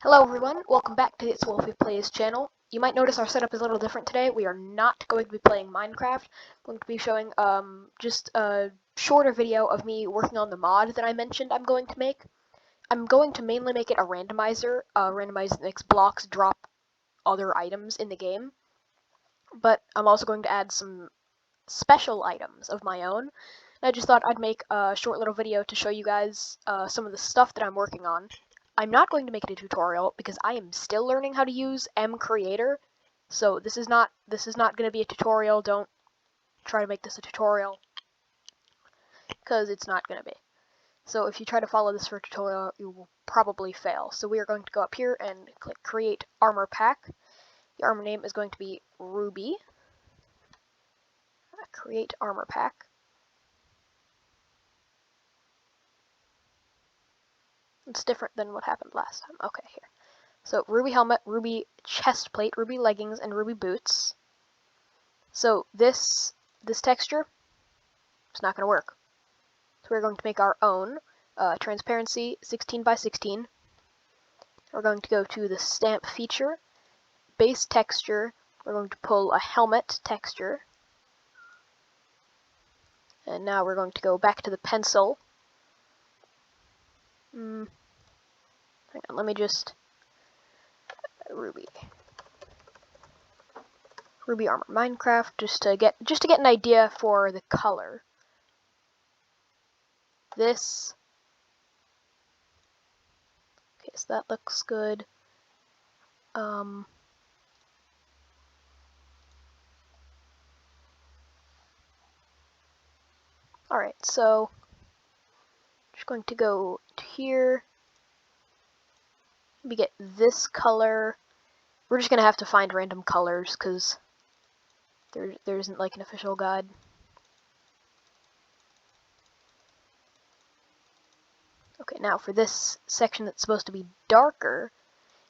Hello everyone, welcome back to the It's Wolfie Plays channel. You might notice our setup is a little different today. We are not going to be playing Minecraft. I'm going to be showing just a shorter video of me working on the mod that I mentioned I'm going to make. I'm going to mainly make it a randomizer. Randomizer that makes blocks drop other items in the game. But I'm also going to add some special items of my own. I just thought I'd make a short little video to show you guys some of the stuff that I'm working on. I'm not going to make it a tutorial because I am still learning how to use mCreator, so this is not going to be a tutorial. Don't try to make this a tutorial because it's not going to be. So if you try to follow this for a tutorial, you will probably fail. So we are going to go up here and click Create Armor Pack. The armor name is going to be Ruby. Create Armor Pack. It's different than what happened last time. Okay, here. So Ruby helmet, Ruby chest plate, Ruby leggings, and Ruby boots. So this texture, it's not going to work. So we're going to make our own transparency 16 by 16. We're going to go to the stamp feature, base texture. We're going to pull a helmet texture. And now we're going to go back to the pencil. Hang on, let me just Ruby Armor Minecraft just to get an idea for the color. This. Okay, so that looks good. Alright, so just going to go to here. We get this color. We're just gonna have to find random colors because there isn't like an official guide. Okay, now for this section that's supposed to be darker,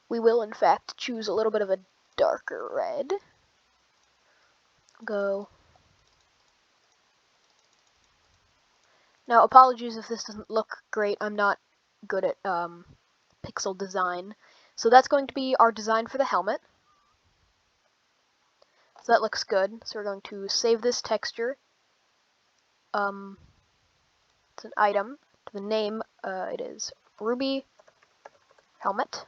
we will in fact choose a little bit of a darker red. Go. Now apologies if this doesn't look great. I'm not good at pixel design. So that's going to be our design for the helmet. So that looks good. So we're going to save this texture. It's an item. To the name, it is Ruby helmet.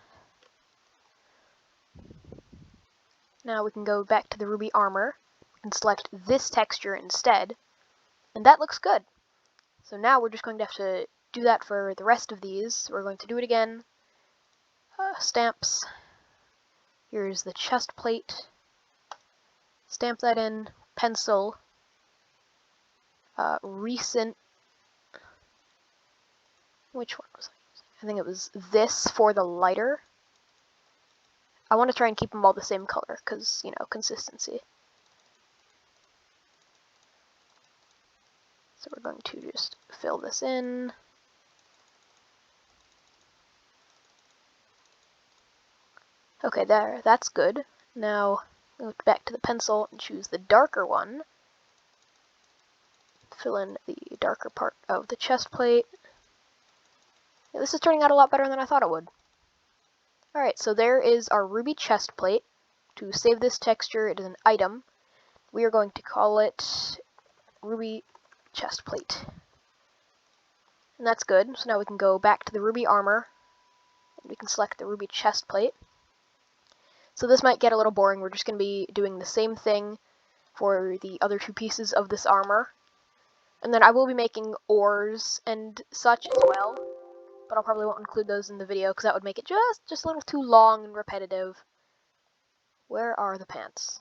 Now we can go back to the Ruby armor and select this texture instead, and that looks good. So now we're just going to have to do that for the rest of these. We're going to do it again. Stamps. Here's the chest plate. Stamp that in. Pencil. Recent. Which one was I using? I think it was this for the lighter. I want to try and keep them all the same color because, you know, consistency. So we're going to just fill this in. Okay, there, that's good. Now, go back to the pencil and choose the darker one. Fill in the darker part of the chest plate. Yeah, this is turning out a lot better than I thought it would. Alright, so there is our Ruby chest plate. To save this texture, it is an item. We are going to call it Ruby chest plate. And that's good. So now we can go back to the Ruby armor. And we can select the Ruby chest plate. So this might get a little boring. We're just going to be doing the same thing for the other two pieces of this armor. And then I will be making ores and such as well. But I probably won't include those in the video because that would make it just a little too long and repetitive. Where are the pants?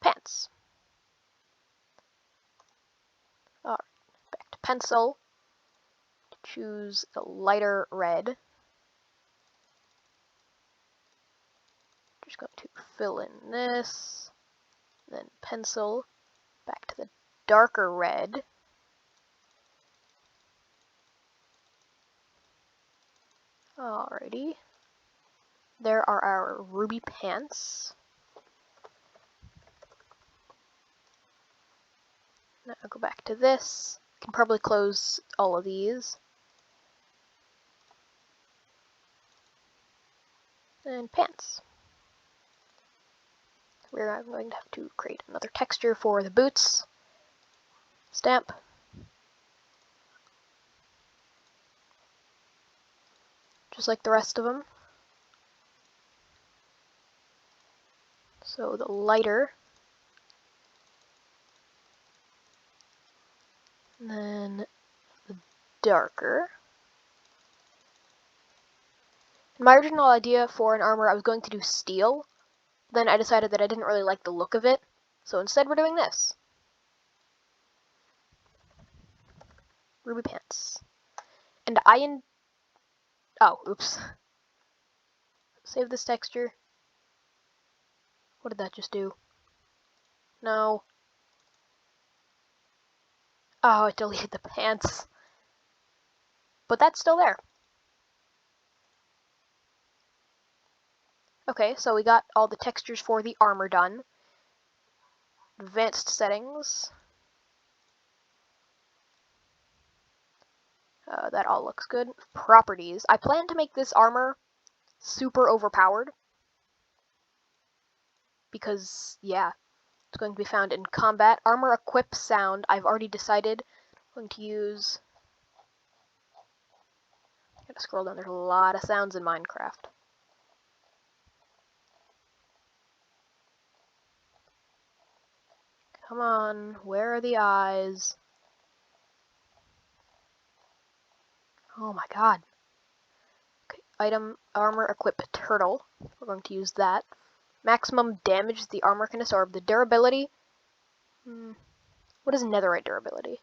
Pants. Alright, back to pencil. Choose the lighter red. Just going to fill in this. Then pencil. Back to the darker red. Alrighty. There are our Ruby pants. Now I'll go back to this. can probably close all of these. And pants. We're going to have to create another texture for the boots. Stamp. Just like the rest of them. So the lighter. And then the darker. In my original idea for an armor, I was going to do steel. Then I decided that I didn't really like the look of it. So instead we're doing this. Ruby pants. And oh, oops. Save this texture. What did that just do? No. Oh, it deleted the pants. But that's still there. Okay, so we got all the textures for the armor done. Advanced settings. That all looks good. Properties. I plan to make this armor super overpowered. Because, yeah, it's going to be found in combat. Armor equip sound, I've already decided. I'm going to use... Gotta scroll down, there's a lot of sounds in Minecraft. Come on, where are the eyes? Oh my god. Okay, item, armor, equip, turtle. We're going to use that. Maximum damage the armor can absorb. The durability. What is netherite durability?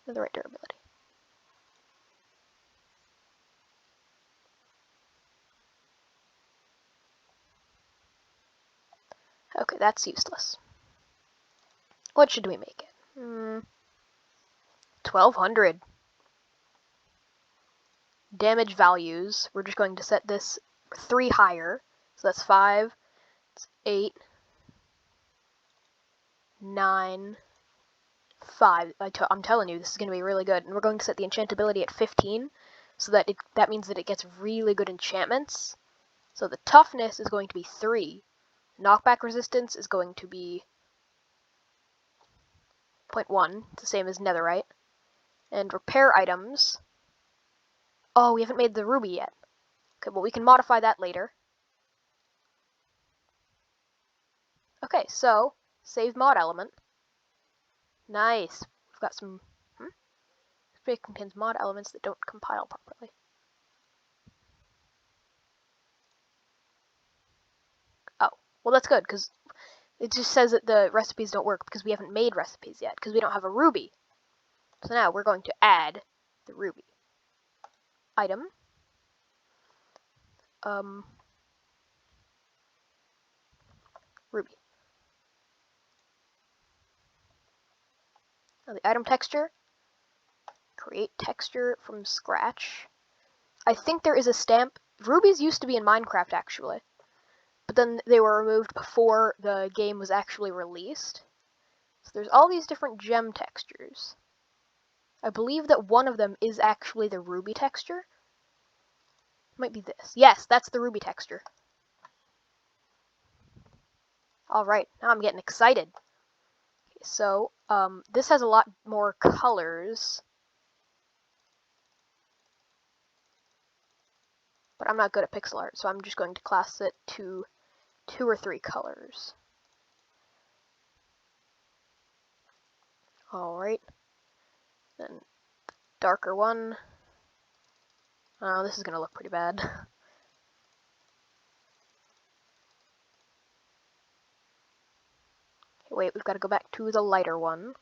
Netherite durability. Okay, that's useless. What should we make it? 1200. Damage values. We're just going to set this 3 higher. So that's 5, 8, 9, 5. I'm telling you, this is going to be really good. And we're going to set the enchantability at 15, so that that means that it gets really good enchantments. So the toughness is going to be 3. Knockback resistance is going to be 0.1. It's the same as netherite. And repair items. Oh, we haven't made the ruby yet. Okay, well we can modify that later. Okay, so save mod element. Nice. We've got some. It contains mod elements that don't compile properly. Oh, well that's good because it just says that the recipes don't work because we haven't made recipes yet because we don't have a ruby. So now we're going to add the ruby. Item. Ruby. Now the item texture. Create texture from scratch. I think there is a stamp. Rubies used to be in Minecraft actually, but then they were removed before the game was actually released. So there's all these different gem textures. I believe that one of them is actually the ruby texture. Might be this. Yes, that's the ruby texture. Alright, now I'm getting excited. Okay, so, this has a lot more colors. But I'm not good at pixel art, so I'm just going to class it to 2 or 3 colors. Alright. Then, darker one. Oh, this is going to look pretty bad. Okay, wait, we've got to go back to the lighter one.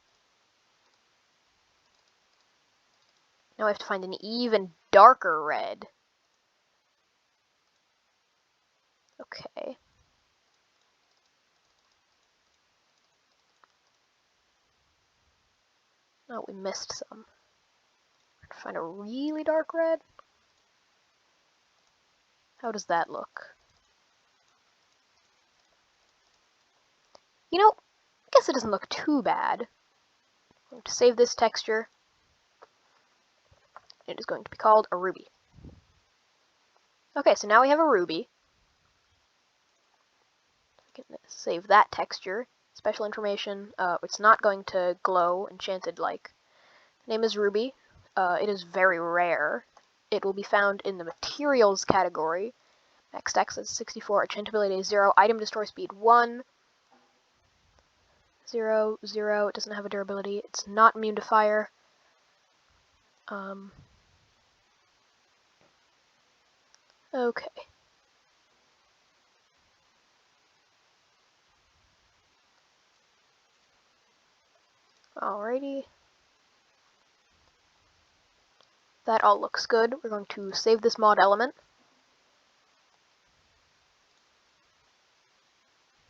Now I have to find an even darker red. Okay. Oh, we missed some. Find a really dark red. How does that look? You know, I guess it doesn't look too bad. I'm going to save this texture. It is going to be called a ruby. Okay, so now we have a ruby. I can save that texture. Special information, it's not going to glow enchanted like. The name is Ruby. It is very rare. It will be found in the materials category. Max stacks is 64, enchantability is 0, item destroy speed 1, 0, 0, it doesn't have a durability, it's not immune to fire. Okay. Alrighty. That all looks good. We're going to save this mod element.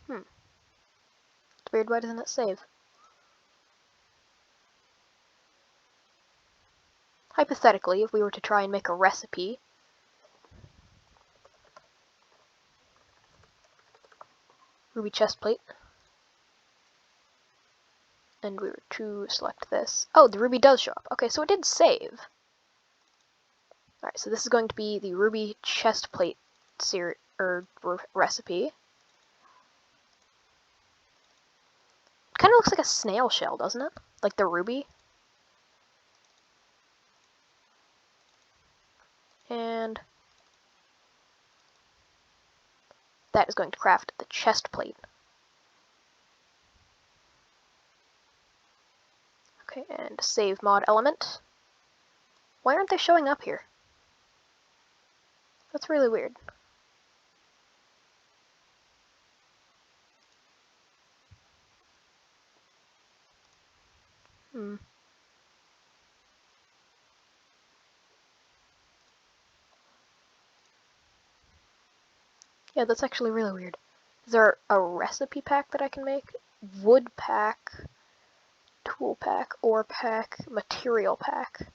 It's weird, why doesn't it save? Hypothetically, if we were to try and make a recipe, ruby chestplate, and we were to select this. Oh, the ruby does show up. Okay, so it did save. Alright, so this is going to be the ruby chestplate recipe. It kind of looks like a snail shell, doesn't it? Like the ruby. And that is going to craft the chest plate. Okay, and save mod element. Why aren't they showing up here? That's really weird. Yeah, that's actually really weird. Is there a recipe pack that I can make? Wood pack, tool pack, ore pack, material pack.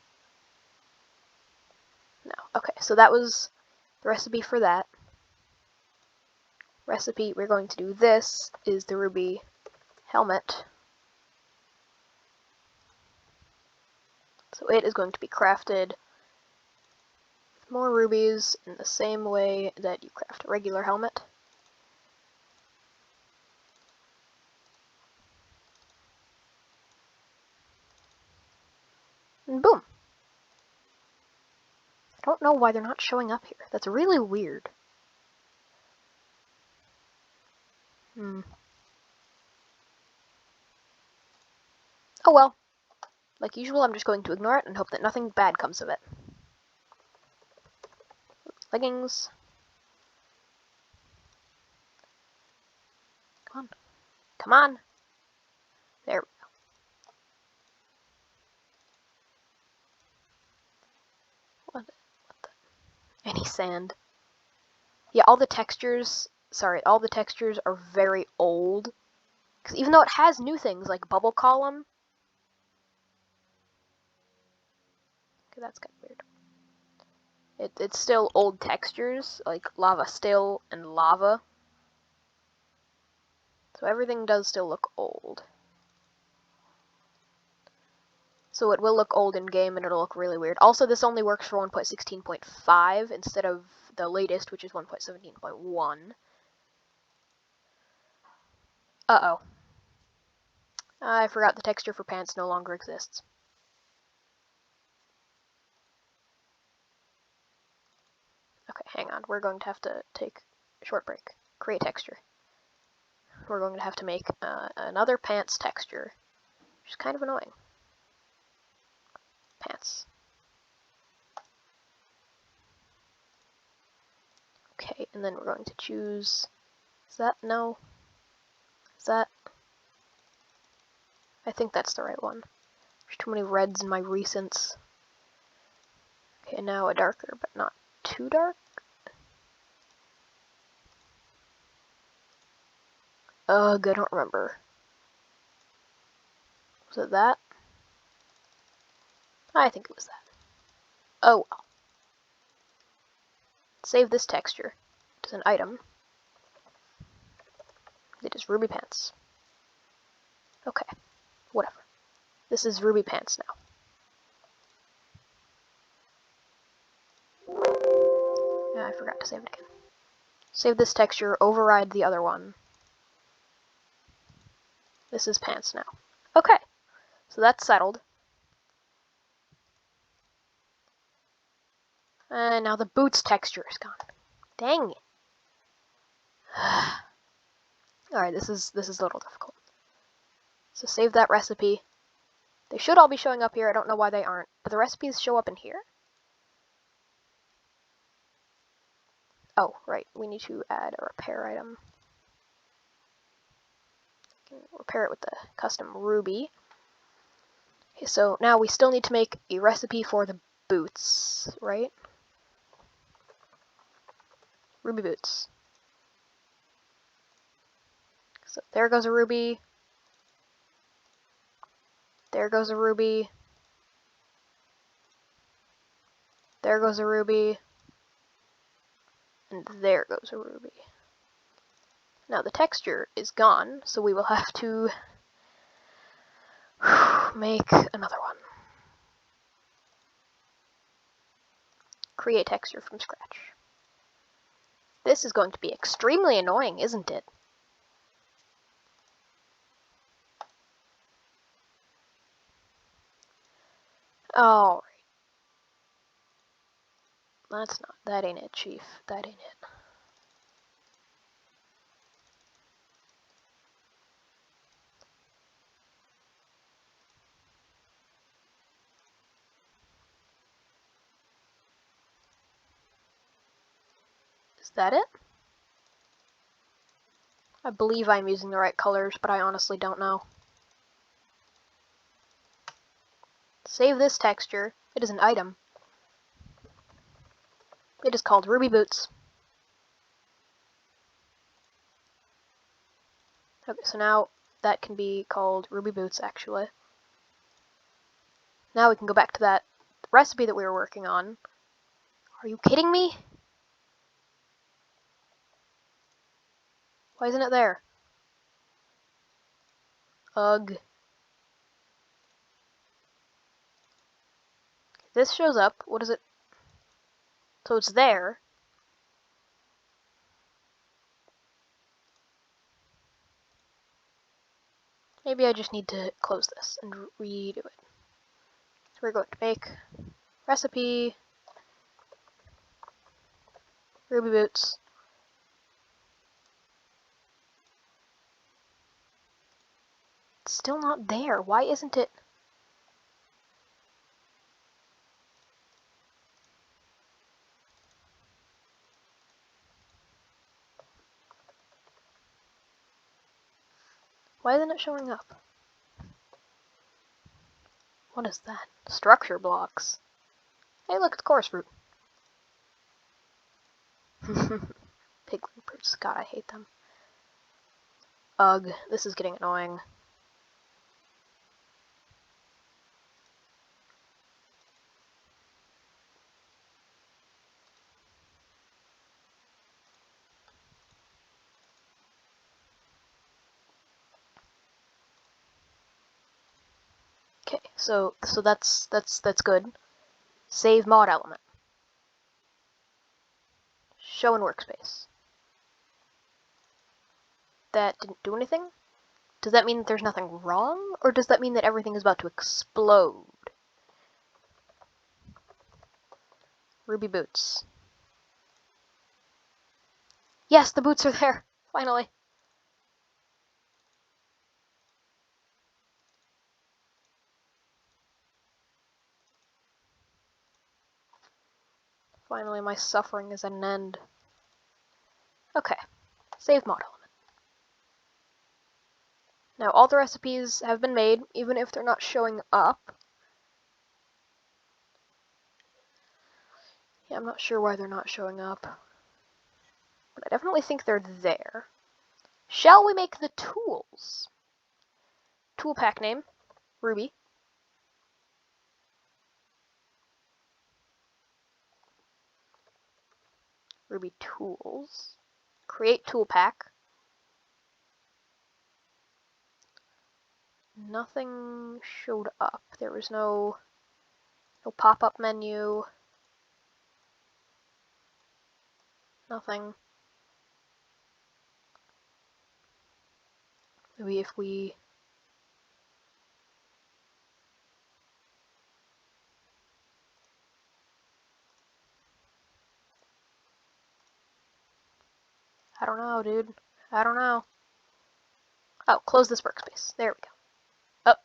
No. Okay, so that was the recipe for that. Recipe we're going to do this is the ruby helmet. So it is going to be crafted with more rubies in the same way that you craft a regular helmet. And boom! I don't know why they're not showing up here. That's really weird. Oh well. Like usual, I'm just going to ignore it and hope that nothing bad comes of it. Leggings. Come on. Come on! There we go. What the? Any sand. Yeah, all the textures are very old. Because even though it has new things like bubble column. Okay, that's kind of weird. It's still old textures, like lava still and lava. So everything does still look old. So it will look old in game and it'll look really weird. Also, this only works for 1.16.5 instead of the latest, which is 1.17.1. Uh-oh. I forgot the texture for pants no longer exists. Okay, hang on. We're going to have to take a short break. Create texture. We're going to have to make another pants texture, which is kind of annoying. Pants. Okay, and then we're going to choose... Is that? No. Is that? I think that's the right one. There's too many reds in my recents. Okay, now a darker, but not too dark. Ugh, I don't remember. Was it that? I think it was that. Oh well. Save this texture as an item. It is Ruby Pants. Okay, whatever. This is Ruby Pants now. Yeah, I forgot to save it again. Save this texture, override the other one. This is Pants now. Okay, so that's settled. And now the boots texture is gone. Dang it. Alright, this is a little difficult. So save that recipe. They should all be showing up here. I don't know why they aren't, but the recipes show up in here. Oh, right. We need to add a repair item. Repair it with the custom Ruby. Okay, so now we still need to make a recipe for the boots, right? Ruby boots. So there goes a ruby. There goes a ruby. There goes a ruby. And there goes a ruby. Now the texture is gone, so we will have to make another one. Create texture from scratch. This is going to be extremely annoying, isn't it? Alright. That ain't it, Chief. That ain't it. Is that it? I believe I'm using the right colors, but I honestly don't know. Save this texture. It is an item. It is called Ruby Boots. Okay, so now that can be called Ruby Boots, actually. Now we can go back to that recipe that we were working on. Are you kidding me? Why isn't it there? Ugh. This shows up. What is it? So it's there. Maybe I just need to close this and redo it. So we're going to make recipe Ruby Boots. It's still not there. Why isn't it? Why isn't it showing up? What is that? Structure blocks. Hey, look, it's chorus fruit. Piglin fruits. God, I hate them. Ugh, this is getting annoying. Okay, so that's good. Save mod element. Show in workspace. That didn't do anything? Does that mean that there's nothing wrong? Or does that mean that everything is about to explode? Ruby boots. Yes, the boots are there! Finally! Finally, my suffering is at an end. Okay, save mod element. Now, all the recipes have been made, even if they're not showing up. Yeah, I'm not sure why they're not showing up. But I definitely think they're there. Shall we make the tools? Tool pack name, Ruby. Ruby tools. Create tool pack. Nothing showed up. There was no pop-up menu. Nothing. Maybe if we... I don't know, dude. I don't know. Oh, close this workspace. There we go. Oh.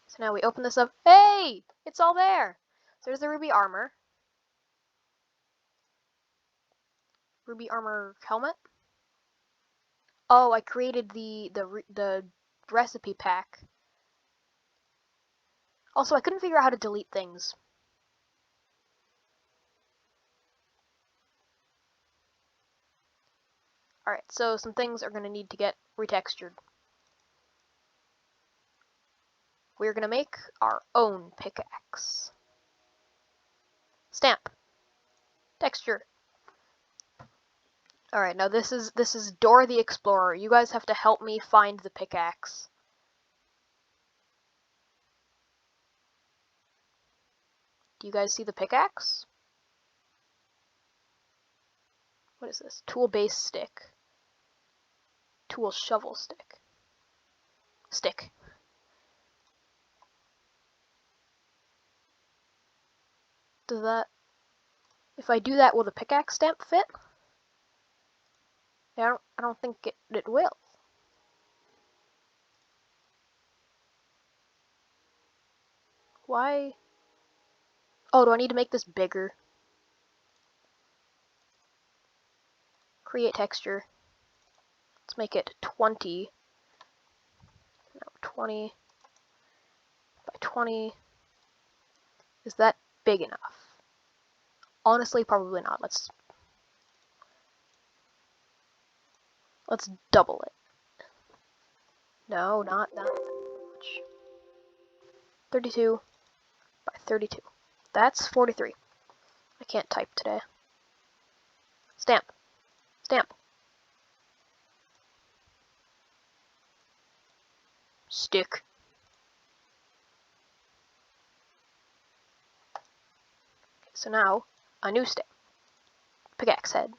So now we open this up. Hey! It's all there! So there's the Ruby armor. Ruby armor helmet. Oh, I created the recipe pack. Also, I couldn't figure out how to delete things. Alright, so some things are going to need to get retextured. We're going to make our own pickaxe. Stamp. Texture. Alright, now this is Dora the Explorer. You guys have to help me find the pickaxe. Do you guys see the pickaxe? What is this? Tool base stick. Tool shovel stick. Stick. Does that... If I do that, will the pickaxe stamp fit? Yeah, I don't think it will. Why? Oh, do I need to make this bigger? Create texture. Let's make it 20. No, 20 by 20. Is that big enough? Honestly, probably not. Let's double it. No, not that much. 32 by 32. That's 43. I can't type today. Stamp. Stamp. Stick. Okay, so now, a new stamp. Pickaxe head.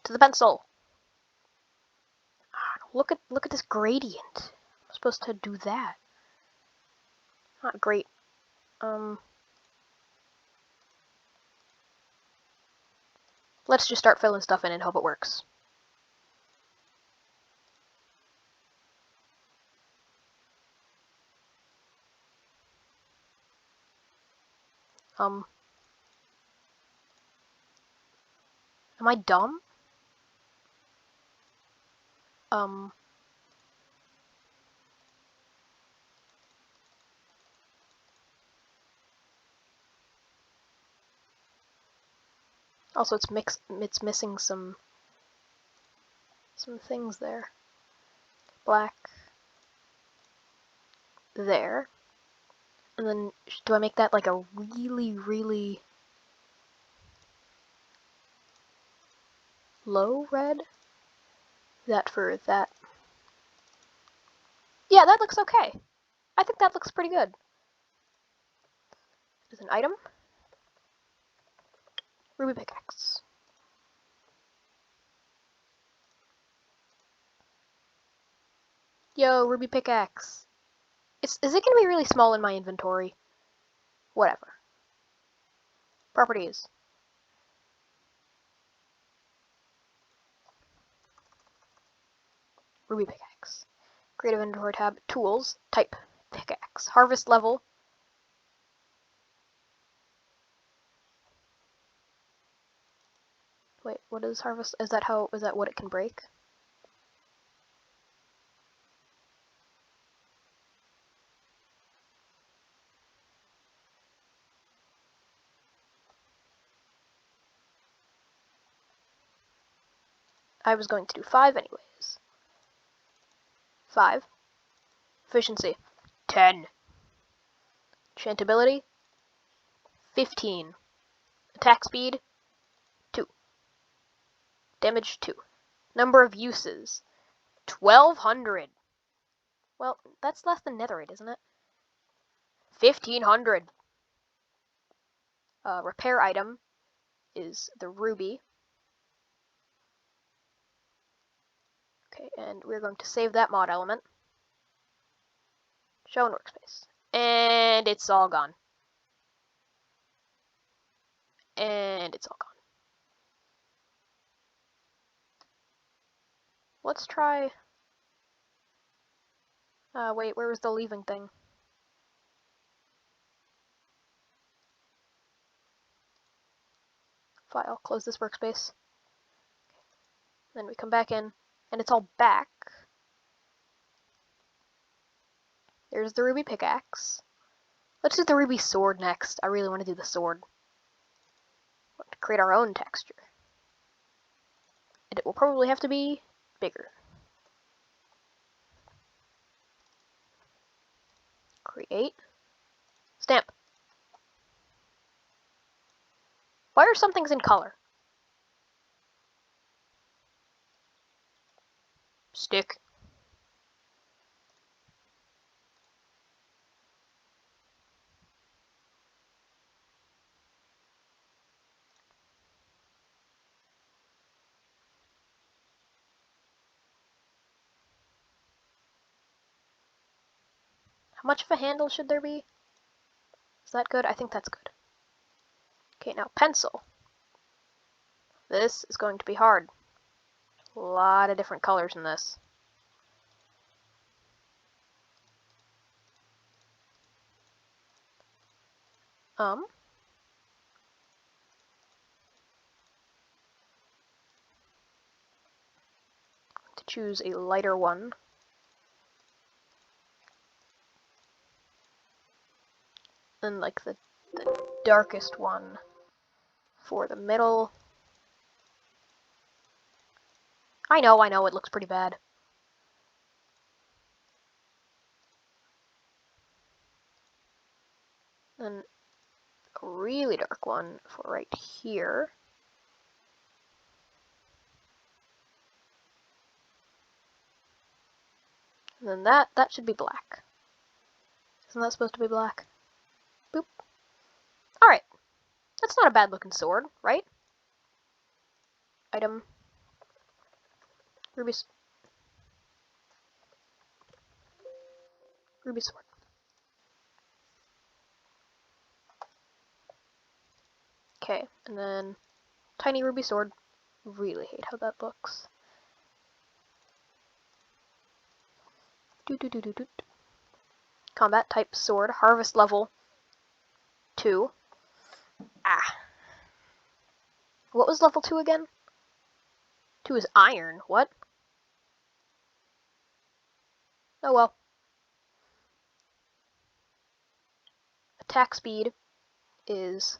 To the pencil. Look at this gradient. I'm supposed to do that. Not great. Let's just start filling stuff in and hope it works. Am I dumb? Also, it's missing some things there. Black. There. And then, do I make that like a really, really low red? That for that. Yeah, that looks okay. I think that looks pretty good. There's an item. Ruby pickaxe. Yo, Ruby pickaxe. Is it gonna be really small in my inventory? Whatever. Properties. Ruby pickaxe. Creative inventory tab. Tools. Type. Pickaxe. Harvest level. Wait, what is harvest? Is that what it can break? I was going to do 5 anyways. 5. Efficiency. 10. Enchantability, 15. Attack speed, 2. Damage, 2. Number of uses, 1200. Well, that's less than netherite, isn't it? 1500. Repair item is the ruby. Okay, and we're going to save that mod element. Show in workspace. And it's all gone. And it's all gone. Let's try... wait, where was the leaving thing? File, close this workspace. Then we come back in, and it's all back. There's the ruby pickaxe. Let's do the ruby sword next. I really want to do the sword. We want to create our own texture. And it will probably have to be bigger. Create. Stamp. Why are some things in color? Stick. How much of a handle should there be? Is that good? I think that's good. Okay, now pencil. This is going to be hard. A lot of different colors in this. To choose a lighter one. And like the darkest one for the middle. I know, it looks pretty bad. Then a really dark one for right here. And then that should be black. Isn't that supposed to be black? Boop. Alright. That's not a bad looking sword, right? Item. Ruby sword. Okay, and then tiny ruby sword. Really hate how that looks. Combat type sword. Harvest level 2. Ah. What was level 2 again? 2 is iron. What? Oh well. Attack speed is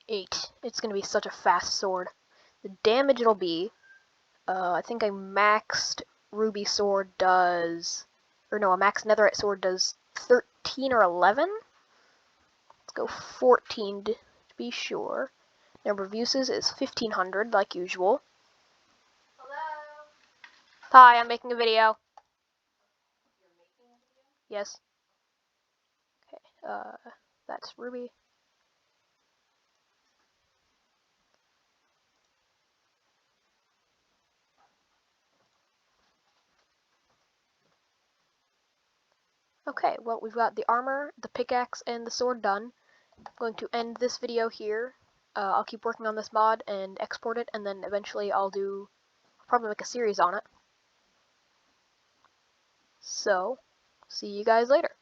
8. It's gonna be such a fast sword. The damage it'll be, I think a maxed ruby sword does, or no, a maxed netherite sword does 13 or 11? Let's go 14 to be sure. Number of uses is 1500, like usual. Hello? Hi, I'm making a video. You're making a video? Yes. Okay, that's ruby. Okay, well, we've got the armor, the pickaxe, and the sword done. I'm going to end this video here. I'll keep working on this mod and export it, and then eventually I'll probably make a series on it. So, see you guys later.